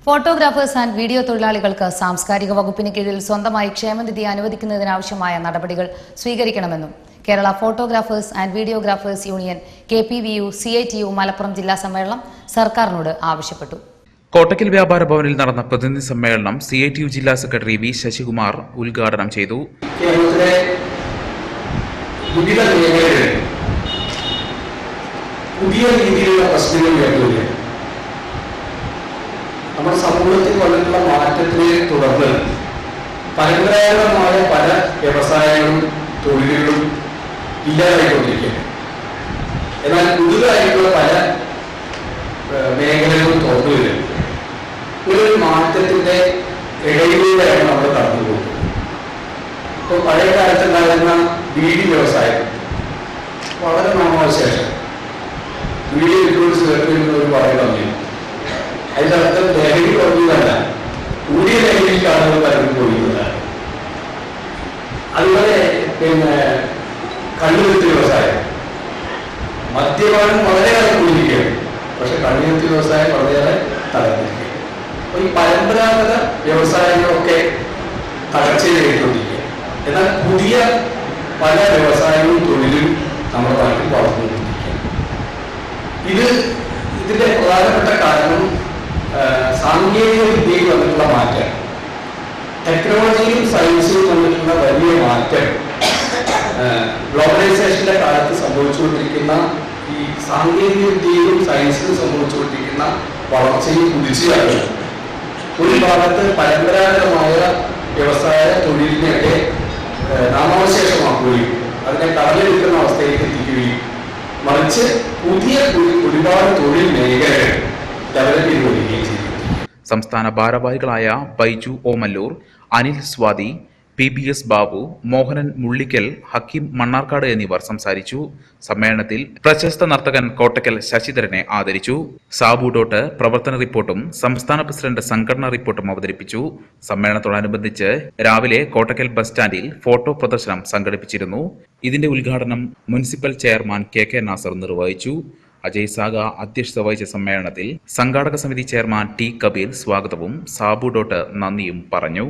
Photographers and video തൊഴിലാളികൾക്ക് സാംസ്കാരിക വകുപ്പിന് കീഴിൽ സ്വന്തമായി ക്ഷേമനിധി അനുവദിക്കുന്നതിനാവശ്യമായ നടപടികൾ സ്വീകരിക്കണമെന്നും Kerala photographers and videographers union KPVU CITU Malappuram ജില്ലാ സമ്മേളനം സർക്കാരിനോട് ആവശ്യപ്പെട്ടു. കോട്ടക്കൽ വ്യാപാര ഭവനിൽ നടന്ന പ്രതിനിധി സമ്മേളനം CITU ജില്ലാ സെക്രട്ടറി V ശശികുമാർ ഉദ്ഘാടനം ചെയ്തു. പുതിയ രീതിയിലുള്ള പ്രശ്നങ്ങൾ ഉയർന്നില്ല. നമ്മുടെ സമൂഹത്തിൽ വന്നിട്ടുള്ള മാറ്റത്തിനെ തുടർന്ന് പരമ്പരാഗതമായ പല വ്യവസായങ്ങളും തൊഴിലുകളും ഇല്ലാതായിക്കൊണ്ടിരിക്കുകയാണ്. എന്നാൽ പുതുതായിട്ടുള്ള പല മേഖലകളും തുറന്നു വരും. ഒരു മാറ്റത്തിന്റെ ഇടയിലൂടെയാണ് നമ്മൾ കടന്നു പോകുന്നത്. ഇപ്പോൾ പഴയ കാലത്തുണ്ടായിരുന്ന ബീഡി വ്യവസായം വളരെ നാമാവശേഷം വീഡിയോ ഇൻഫ്ലുവൻസ് കേട്ടിരുന്നവർ പറയുന്നു. അതിന്റെ അർത്ഥം ലഹരി കുറഞ്ഞതല്ല, കൂടിയ ലഹരിക്ക് ആളുകൾ പലരും പോയിരുന്നതാണ്. അതുപോലെ കണ്ണുകുത്തി വ്യവസായം, മദ്യപാനം വളരെയേറെ കൂടിയിരിക്കുകയാണ്. പക്ഷെ കണ്ണുകുത്തി വ്യവസായം വളരെയേറെ തകർന്നിരിക്കുകയാണ്. അപ്പൊ ഈ പരമ്പരാഗത വ്യവസായങ്ങളൊക്കെ തകർച്ചയിലേക്കൊണ്ടിരിക്കുകയാണ്. എന്നാൽ പുതിയ പല വ്യവസായങ്ങളും തൊഴിലും നമ്മുടെ നാട്ടിൽ വളർന്നുകൊണ്ടിരിക്കുകയാണ്. ഇതിന്റെ പ്രധാനപ്പെട്ട കാരണം സാങ്കേതിക വിദ്യയിൽ വന്നിട്ടുള്ള മാറ്റം, ടെക്നോളജിയും സയൻസിലും വന്നിട്ടുള്ള വലിയ മാറ്റം, ഗ്ലോബലൈസേഷന്റെ കാലത്ത് സംഭവിച്ചുകൊണ്ടിരിക്കുന്ന ഈ സാങ്കേതിക വിദ്യയിലും സയൻസിലും സംഭവിച്ചുകൊണ്ടിരിക്കുന്ന വളർച്ചയും കുതിച്ചുകയാണ് ഒരു ഭാഗത്ത് പരമ്പരാഗതമായ വ്യവസായ തൊഴിലിനെയൊക്കെ നാമാവശേഷമാക്കുകയും അതിനെ കടലെടുക്കുന്ന അവസ്ഥയിലേക്ക് എത്തിക്കുകയും മറിച്ച് പുതിയ ഒരുപാട് തൊഴിൽ മേഖലകൾ ഡെവലപ്പ് ചെയ്ത് വരികയും ചെയ്തു. സംസ്ഥാന ഭാരവാഹികളായ ബൈജു ഓമല്ലൂർ, അനിൽ സ്വാതി, PBS ബാബു, മോഹനൻ മുള്ളിക്കൽ, ഹക്കീം മണ്ണാർക്കാട് എന്നിവർ സംസാരിച്ചു. സമ്മേളനത്തിൽ പ്രശസ്ത നർത്തകൻ കോട്ടക്കൽ ശശിധരനെ ആദരിച്ചു. സാബു ഡോട്ട് പ്രവർത്തന റിപ്പോർട്ടും സംസ്ഥാന പ്രസിഡന്റ് സംഘടനാ റിപ്പോർട്ടും അവതരിപ്പിച്ചു. സമ്മേളനത്തോടനുബന്ധിച്ച് രാവിലെ കോട്ടക്കൽ ബസ് സ്റ്റാൻഡിൽ ഫോട്ടോ പ്രദർശനം സംഘടിപ്പിച്ചിരുന്നു. ഇതിന്റെ ഉദ്ഘാടനം മുനിസിപ്പൽ ചെയർമാൻ KK നാസർ നിർവഹിച്ചു. അജയ് സാഗ അധ്യക്ഷത വഹിച്ച സമ്മേളനത്തിൽ സംഘാടക സമിതി ചെയർമാൻ T കബീർ സ്വാഗതവും സാബു ഡോട്ട് നന്ദിയും പറഞ്ഞു.